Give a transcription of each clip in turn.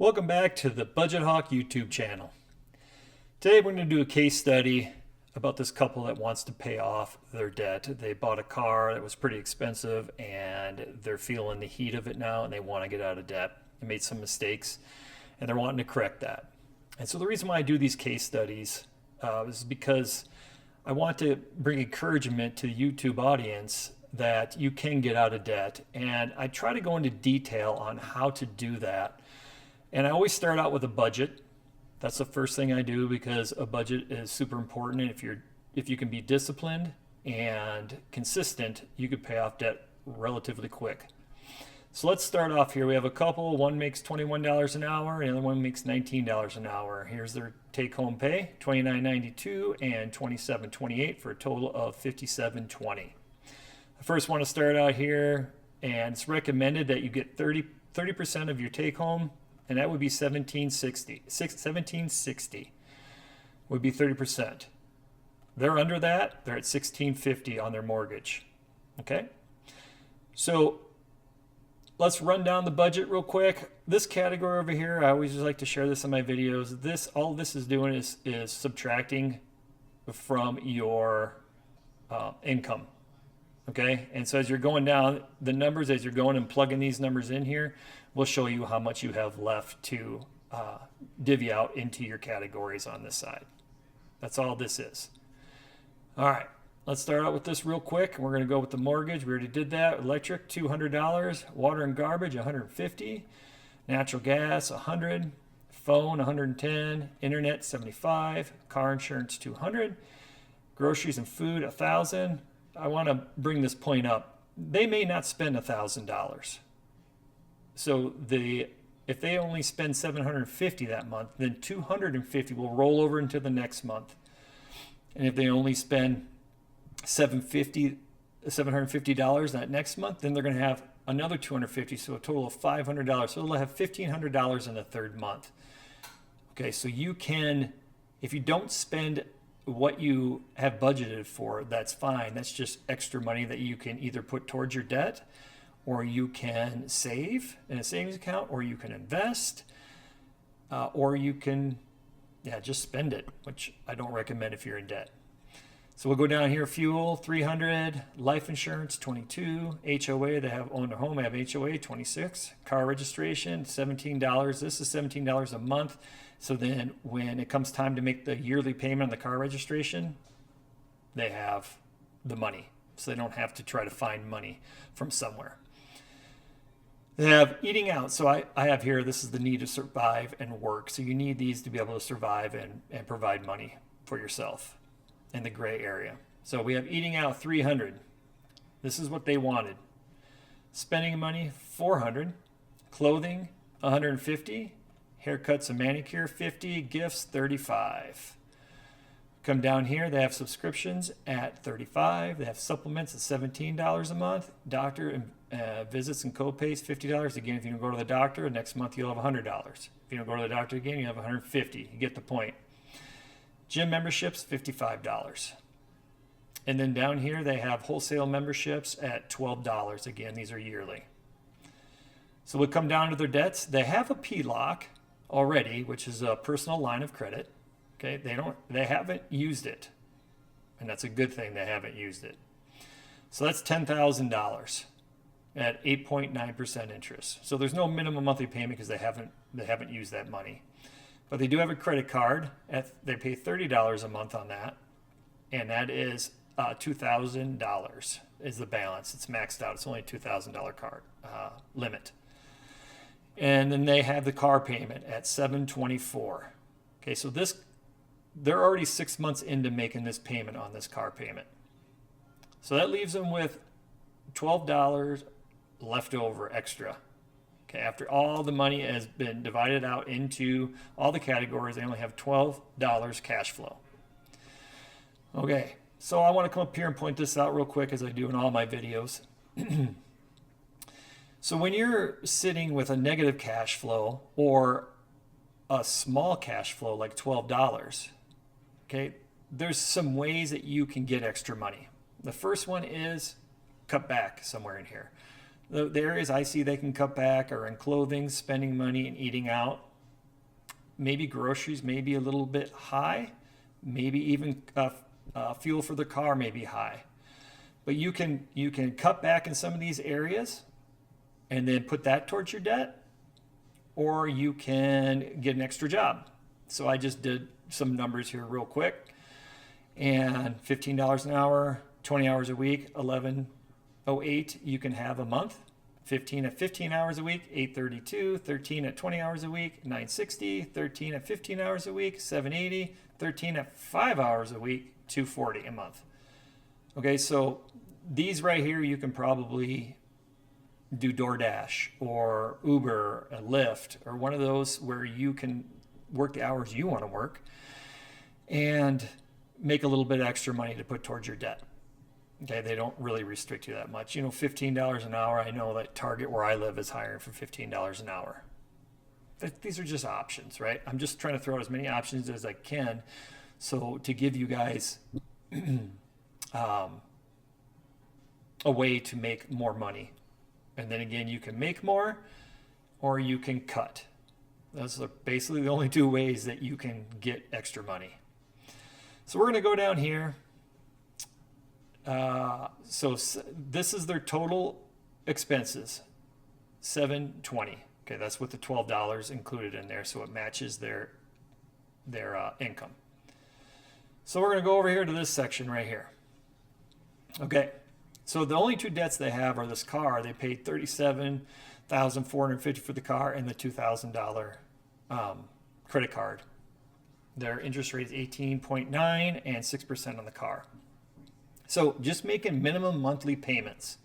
Welcome back to the Budget Hawk YouTube channel. Today we're going to do a case study about this couple that wants to pay off their debt. They bought a car that was pretty expensive and they're feeling the heat of it now and they want to get out of debt. They made some mistakes and they're wanting to correct that. And so the reason why I do these case studies is because I want to bring encouragement to the YouTube audience that you can get out of debt. And I try to go into detail on how to do that. And I always start out with a budget. That's the first thing I do because a budget is super important. And if you can be disciplined and consistent, you could pay off debt relatively quick. So let's start off here. We have a couple. One makes $21 an hour, and the other one makes $19 an hour. Here's their take-home pay: $29.92 and $27.28 for a total of $57.20. I first want to start out here, and it's recommended that you get 30% of your take-home. And that would be $17.60 would be 30%. They're under that, they're at $16.50 on their mortgage. Okay? So let's run down the budget real quick. This category over here, I always just like to share this in my videos. All this is doing is subtracting from your income. Okay, and so as you're going down the numbers, as you're going and plugging these numbers in here, we'll show you how much you have left to divvy out into your categories on this side. That's all this is. All right, let's start out with this real quick. We're going to go with the mortgage. We already did that. Electric, $200. Water and garbage, $150. Natural gas, $100. Phone, $110. Internet, $75. Car insurance, $200. Groceries and food, $1,000. I want to bring this point up. They may not spend $1,000. So if they only spend $750 that month, then $250 will roll over into the next month. And if they only spend $750 that next month, then they're going to have another $250, so a total of $500. So they'll have $1,500 in the third month. Okay, so you can, if you don't spend what you have budgeted for, that's fine. That's just extra money that you can either put towards your debt, or you can save in a savings account, or you can invest, or you can just spend it, which I don't recommend if you're in debt. So we'll go down here. Fuel, $300. Life insurance, $22. HOA, they have owned a home, they have HOA, $26. Car registration, $17. This is $17 a month. So then when it comes time to make the yearly payment on the car registration, they have the money. So they don't have to try to find money from somewhere. They have eating out. So I have here, this is the need to survive and work. So you need these to be able to survive and provide money for yourself in the gray area. So we have eating out, $300. This is what they wanted. Spending money, $400. Clothing, $150. Haircuts and manicure, $50. Gifts, $35. Come down here, they have subscriptions at $35. They have supplements at $17 a month. Doctor visits and co-pays, $50. Again, if you don't go to the doctor, next month you'll have $100. If you don't go to the doctor again, you have $150. You get the point. Gym memberships, $55. And then down here, they have wholesale memberships at $12. Again, these are yearly. So we'll come down to their debts. They have a PLOC already, which is a personal line of credit. Okay, they haven't used it, and that's a good thing. They haven't used it. So that's $10,000 at 8.9% interest. So there's no minimum monthly payment because they haven't used that money. But they do have a credit card. They pay $30 a month on that, and that is $2,000 is the balance. It's maxed out. It's only a $2,000 card limit. And then they have the car payment at $724. Okay, so they're already 6 months into making this payment on this car payment. So that leaves them with $12 left over extra. Okay, after all the money has been divided out into all the categories, they only have $12 cash flow. Okay, so I want to come up here and point this out real quick, as I do in all my videos. So when you're sitting with a negative cash flow or a small cash flow like $12, okay, there's some ways that you can get extra money. The first one is cut back somewhere in here. The areas I see they can cut back are in clothing, spending money, and eating out. Maybe groceries may be a little bit high. Maybe even fuel for the car may be high. But you can cut back in some of these areas and then put that towards your debt, or you can get an extra job. So I just did some numbers here real quick. And $15 an hour, 20 hours a week, 1108 you can have a month. 15 at 15 hours a week, 832, 13 at 20 hours a week, 960, 13 at 15 hours a week, 780, 13 at 5 hours a week, 240 a month. Okay, so these right here you can probably do DoorDash or Uber, a Lyft, or one of those where you can work the hours you want to work and make a little bit extra money to put towards your debt. Okay, they don't really restrict you that much. You know, $15 an hour, I know that Target where I live is hiring for $15 an hour. These are just options, right? I'm just trying to throw out as many options as I can so to give you guys a way to make more money. And then again, you can make more or you can cut. Those are basically the only two ways that you can get extra money. So we're going to go down here. So this is their total expenses, $720. Okay, that's with the $12 included in there, so it matches their income. So we're going to go over here to this section right here. Okay, so the only two debts they have are this car. They paid $37,450 for the car and the $2,000 credit card. Their interest rate is 18.9 and 6% on the car. So just making minimum monthly payments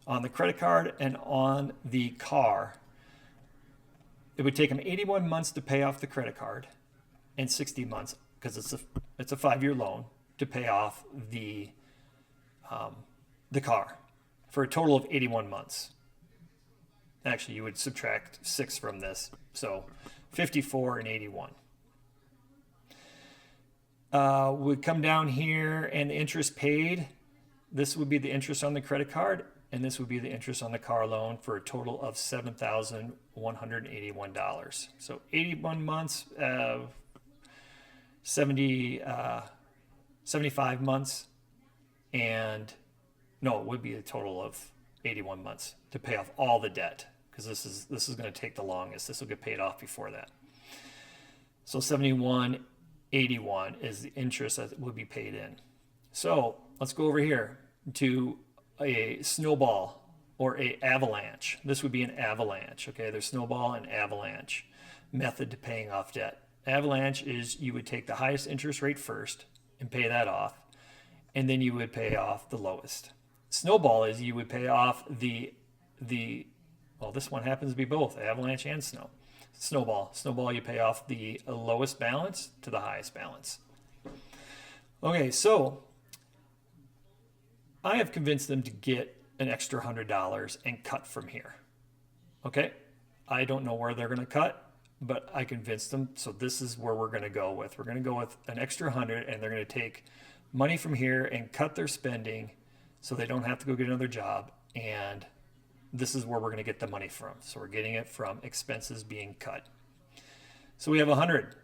on the credit card and on the car, it would take them 81 months to pay off the credit card and 60 months, because it's a 5-year loan, to pay off the car, for a total of 81 months. Actually, you would subtract 6 from this, so 54 and 81. Would come down here, and the interest paid, this would be the interest on the credit card, and this would be the interest on the car loan, for a total of $7,181. So 81 months, 75 months, and no, it would be a total of 81 months to pay off all the debt, because this is going to take the longest. This will get paid off before that. So 71.81 is the interest that would be paid in. So let's go over here to a snowball or a avalanche. This would be an avalanche. Okay, there's snowball and avalanche method to paying off debt. Avalanche is you would take the highest interest rate first and pay that off, and then you would pay off the lowest. Snowball is you would pay off well, this one happens to be both avalanche and snowball, you pay off the lowest balance to the highest balance. Okay, so I have convinced them to get an extra $100 and cut from here. Okay, I don't know where they're going to cut, but I convinced them, so this is where we're going to go with. We're going to go with an extra 100, and they're going to take money from here and cut their spending so they don't have to go get another job, and this is where we're going to get the money from. So we're getting it from expenses being cut. So we have 100.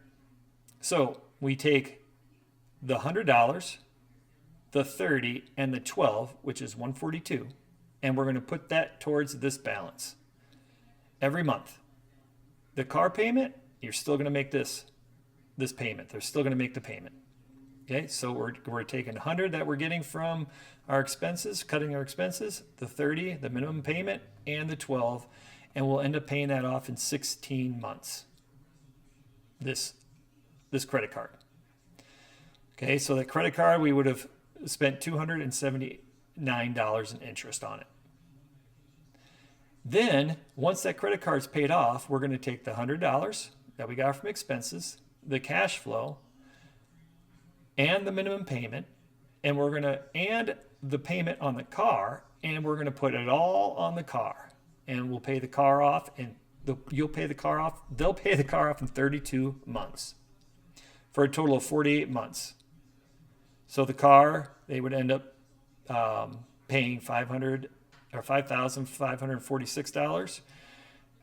So we take the $100, the 30, and the 12, which is 142, and we're going to put that towards this balance every month. The car payment, you're still going to make this payment. They're still going to make the payment. Okay, so we're taking 100 that we're getting from our expenses, cutting our expenses, the 30, the minimum payment, and the 12, and we'll end up paying that off in 16 months. This credit card. Okay, so the credit card, we would have spent $279 in interest on it. Then, once that credit card's paid off, we're going to take the $100 that we got from expenses, the cash flow, and the minimum payment, and we're going to and the payment on the car, and we're going to put it all on the car, and we'll pay the car off, and you'll pay the car off. They'll pay the car off in 32 months, for a total of 48 months. So the car, they would end up paying $500 or $5,546,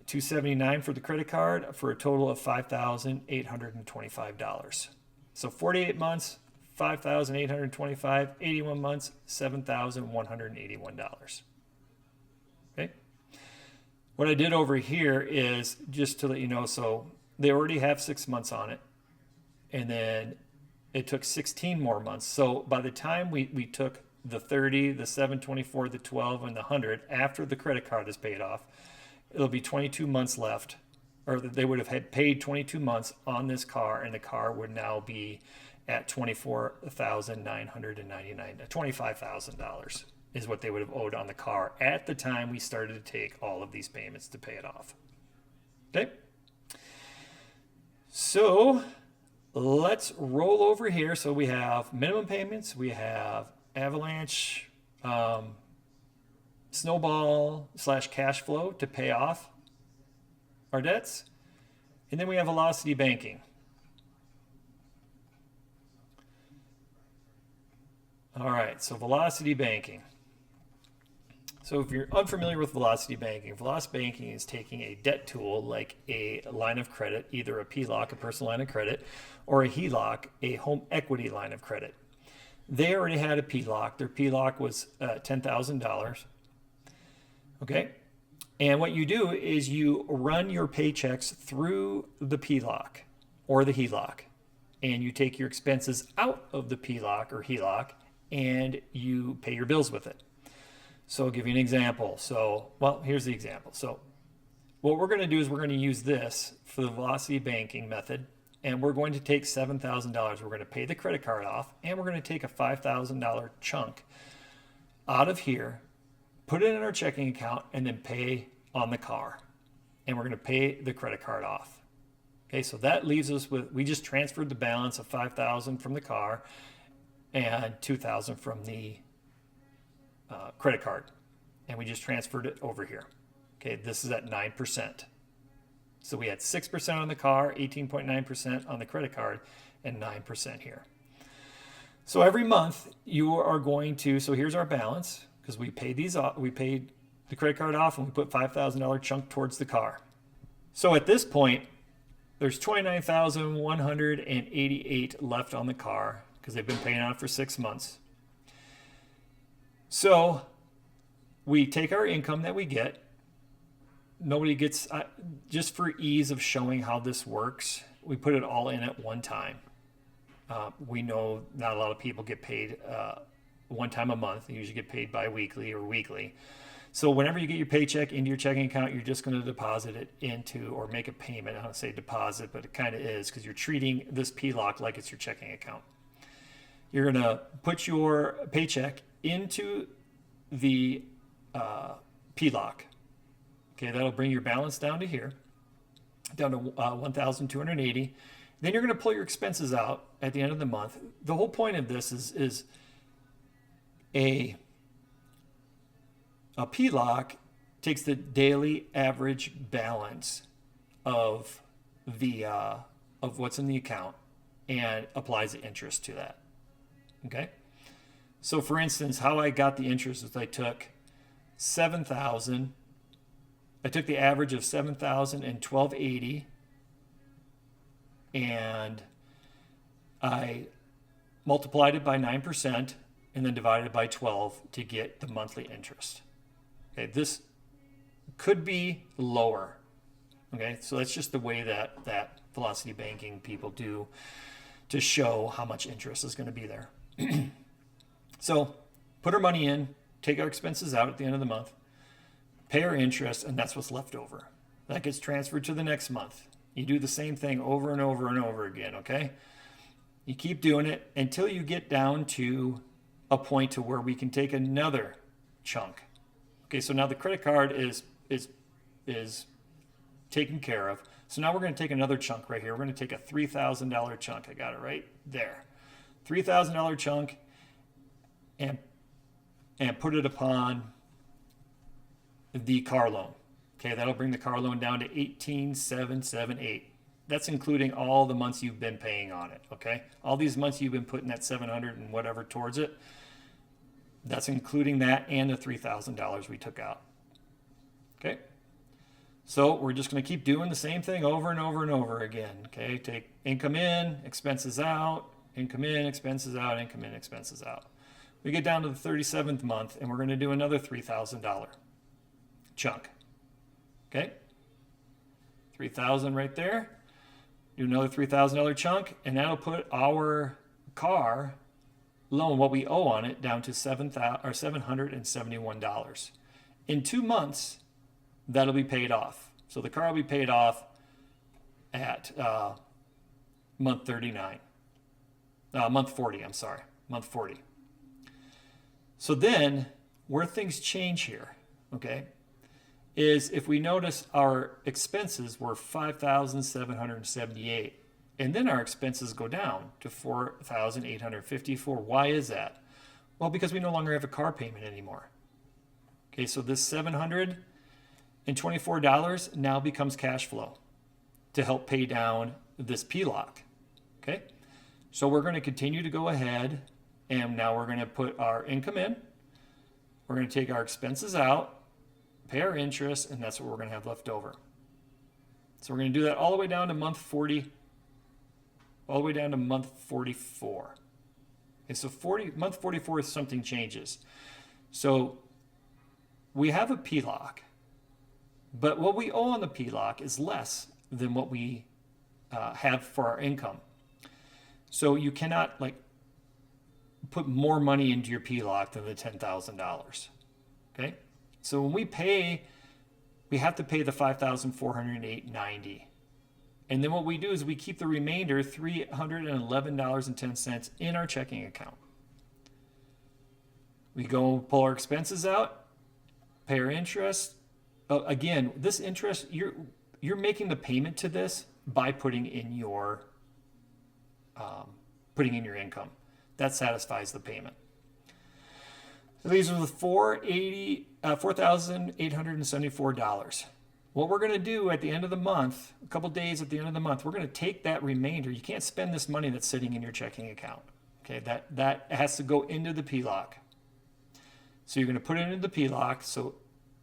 $279 for the credit card, for a total of $5,825. So 48 months, $5,825, 81 months, $7,181. Okay. What I did over here is just to let you know, so they already have 6 months on it, and then it took 16 more months. So by the time we took the 30, the 724, the 12, and the 100, after the credit card is paid off, it'll be 22 months left, or they would have had paid 22 months on this car, and the car would now be at $24,999, $25,000 is what they would have owed on the car at the time we started to take all of these payments to pay it off. Okay. So let's roll over here. So we have minimum payments, we have avalanche, snowball / cash flow to pay off our debts. And then we have velocity banking. All right, so velocity banking. So if you're unfamiliar with velocity banking is taking a debt tool like a line of credit, either a PLOC, a personal line of credit, or a HELOC, a home equity line of credit. They already had a PLOC. Their PLOC was $10,000. Okay. And what you do is you run your paychecks through the PLOC or the HELOC, and you take your expenses out of the PLOC or HELOC, and you pay your bills with it. So I'll give you an example. So, well, here's the example. So what we're going to do is we're going to use this for the velocity banking method, and we're going to take $7,000. We're going to pay the credit card off, and we're going to take a $5,000 chunk out of here, put it in our checking account, and then pay on the car. And we're going to pay the credit card off. Okay, so that leaves us with, we just transferred the balance of $5,000 from the car and $2,000 from the credit card, and we just transferred it over here. Okay, this is at 9%. So we had 6% on the car, 18.9% on the credit card, and 9% here. So every month you are going to, so here's our balance, because we paid these off, we paid the credit card off, and we put $5,000 chunk towards the car. So at this point, there's $29,188 left on the car because they've been paying on it for 6 months. So we take our income that we get. Nobody gets, just for ease of showing how this works, we put it all in at one time. We know not a lot of people get paid one time a month. They usually get paid bi-weekly or weekly. So whenever you get your paycheck into your checking account, you're just going to deposit it into, or make a payment. I don't say deposit, but it kind of is, because you're treating this PLOC like it's your checking account. You're going to put your paycheck into the PLOC. Okay, that'll bring your balance down to here, down to 1,280. Then you're going to pull your expenses out at the end of the month. The whole point of this is a PLOC takes the daily average balance of the of what's in the account and applies the interest to that. Okay. So for instance, how I got the interest is I took 7,000. I took the average of 7,000 and 1,280, and I multiplied it by 9% and then divided it by 12 to get the monthly interest. Okay, this could be lower. Okay, so that's just the way that velocity banking people do to show how much interest is going to be there. So put our money in, take our expenses out at the end of the month, pay our interest, and that's what's left over. That gets transferred to the next month. You do the same thing over and over and over again, okay? You keep doing it until you get down to a point to where we can take another chunk. Okay, so now the credit card is taken care of. So now we're going to take another chunk right here. We're going to take a $3,000 chunk. I got it right there. $3,000 chunk, and put it upon the car loan. Okay, that'll bring the car loan down to 18,778. That's including all the months you've been paying on it. Okay, all these months you've been putting that 700 and whatever towards it. That's including that and the $3,000 we took out. Okay. So we're just going to keep doing the same thing over and over and over again. Okay. Take income in, expenses out, income in, expenses out, income in, expenses out. We get down to the 37th month and we're going to do another $3,000 chunk. Okay. 3,000 right there. Do another $3,000 chunk, and that'll put our car loan, what we owe on it, down to $771. In 2 months, that'll be paid off. So the car will be paid off at month 39. Month 40, I'm sorry. Month 40. So then, where things change here, okay, is if we notice our expenses were $5,778, and then our expenses go down to $4,854. Why is that? Well, because we no longer have a car payment anymore. Okay, so this $724 now becomes cash flow to help pay down this PLOC. Okay, so we're going to continue to go ahead, and now we're going to put our income in. We're going to take our expenses out, pay our interest, and that's what we're going to have left over. So we're going to do that all the way down to month 40, all the way down to month 44. Okay, so month 44, something changes. So we have a PLOC, but what we owe on the PLOC is less than what we have for our income. So you cannot put more money into your PLOC than the $10,000. Okay? So when we pay, we have to pay the $5,408.90. And then what we do is we keep the remainder, $311.10, in our checking account. We go pull our expenses out, pay our interest. Again, this interest, you're making the payment to this by putting in your income. That satisfies the payment. So these are the $4,874. What we're going to do at the end of the month, a couple days at the end of the month, we're going to take that remainder. You can't spend this money that's sitting in your checking account. Okay, that has to go into the PLOC. So you're going to put it into the PLOC.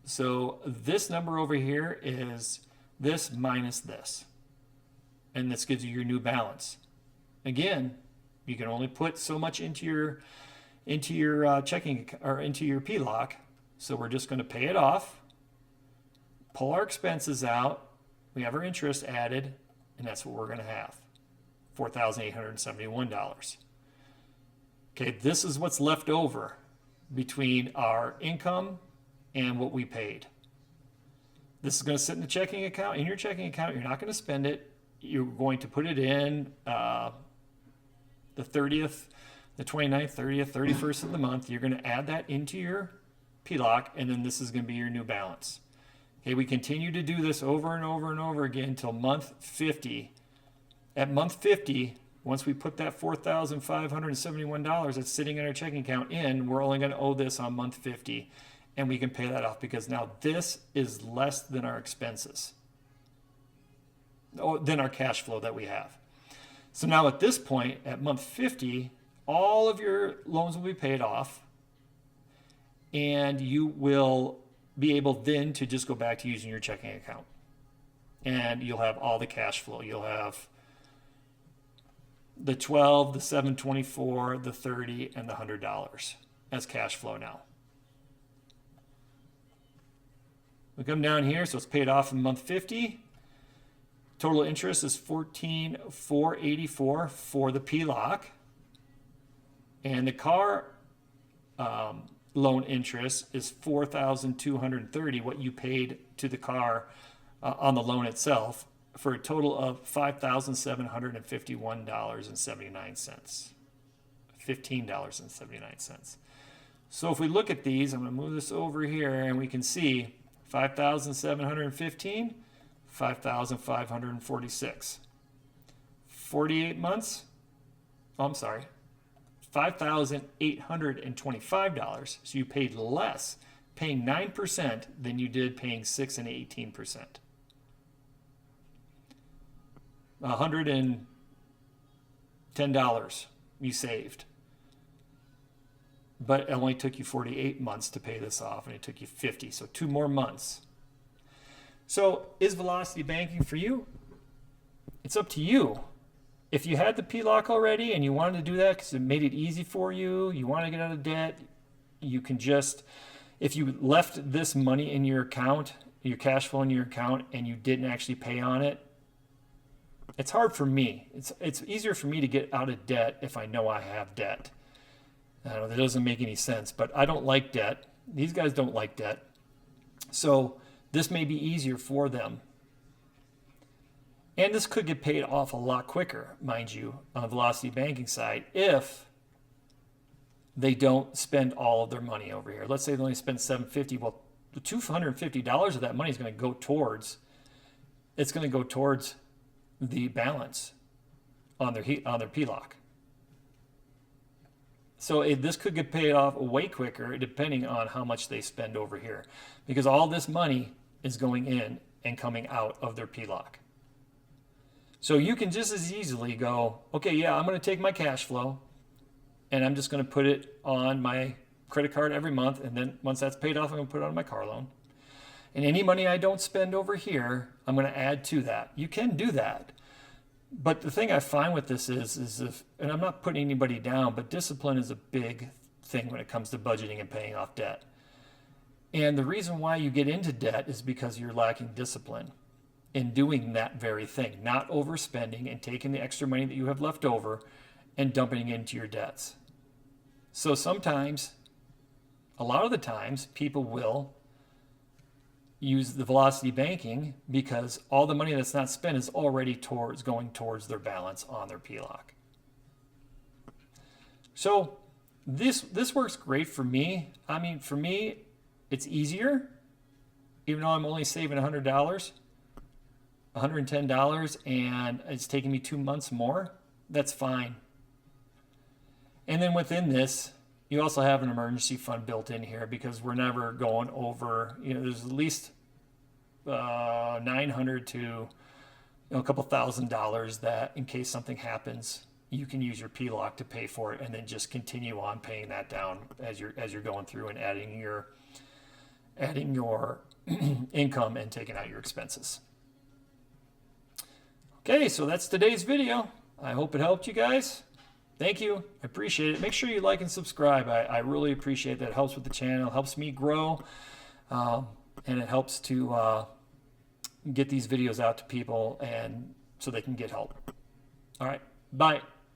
So this number over here is this minus this, and this gives you your new balance. Again, you can only put so much into your checking or into your PLOC. So we're just going to pay it off, pull our expenses out, we have our interest added, and that's what we're going to have, $4,871. Okay, this is what's left over between our income and what we paid. This is going to sit in the checking account. In your checking account, you're not going to spend it. You're going to put it in the 30th, the 29th, 30th, 31st of the month. You're going to add that into your PLOC, and then this is going to be your new balance. Okay, we continue to do this over and over and over again until month 50. At month 50, once we put that $4,571 that's sitting in our checking account in, we're only going to owe this on month 50, and we can pay that off because now this is less than our expenses, than our cash flow that we have. So now at this point, at month 50, all of your loans will be paid off, and you will be able then to just go back to using your checking account. And you'll have all the cash flow. You'll have the 12, the 724, the 30, and the $100 as cash flow now. We come down here, so it's paid off in month 50. Total interest is $14,484 for the PLOC. And the car loan interest is $4,230, what you paid to the car on the loan itself, for a total of $5,751.79. $15.79. So if we look at these, I'm going to move this over here, and we can see 5,715, 5,546. 48 months. Oh, I'm sorry. $5,825. So you paid less paying 9% than you did paying 6 and 18%. $110 you saved but it only took you 48 months to pay this off, and it took you 50, so 2 more months. So is velocity banking for you? It's up to you. If you had the PLOC already and you wanted to do that because it made it easy for you, you want to get out of debt, you can just, if you left this money in your account, your cash flow in your account, and you didn't actually pay on it, it's hard for me. It's easier for me to get out of debt if I know I have debt. I know that doesn't make any sense, but I don't like debt. These guys don't like debt. So this may be easier for them. And this could get paid off a lot quicker, mind you, on the velocity banking side, if they don't spend all of their money over here. Let's say they only spend $750. Well, the $250 of that money is going to go towards, it's going to go towards the balance on their PLOC. So this could get paid off way quicker depending on how much they spend over here, because all this money is going in and coming out of their PLOC. So you can just as easily go, okay, yeah, I'm going to take my cash flow and I'm just going to put it on my credit card every month, and then once that's paid off, I'm going to put it on my car loan. And any money I don't spend over here, I'm going to add to that. You can do that. But the thing I find with this is if, and I'm not putting anybody down, but discipline is a big thing when it comes to budgeting and paying off debt. And the reason why you get into debt is because you're lacking discipline in doing that very thing, not overspending and taking the extra money that you have left over and dumping it into your debts. So sometimes, a lot of the times, people will use the velocity banking because all the money that's not spent is already going towards their balance on their PLOC. So this works great for me. I mean, for me, it's easier, even though I'm only saving $100, $110, and it's taking me 2 months more. That's fine. And then within this, you also have an emergency fund built in here because we're never going over, there's at least $900 to a couple $1,000 that in case something happens, you can use your PLOC to pay for it, and then just continue on paying that down as you're going through and adding your income and taking out your expenses. Okay, so that's today's video. I hope it helped you guys. Thank you. I appreciate it. Make sure you like and subscribe. I really appreciate that. It helps with the channel, helps me grow, and it helps to get these videos out to people and so they can get help. All right, bye.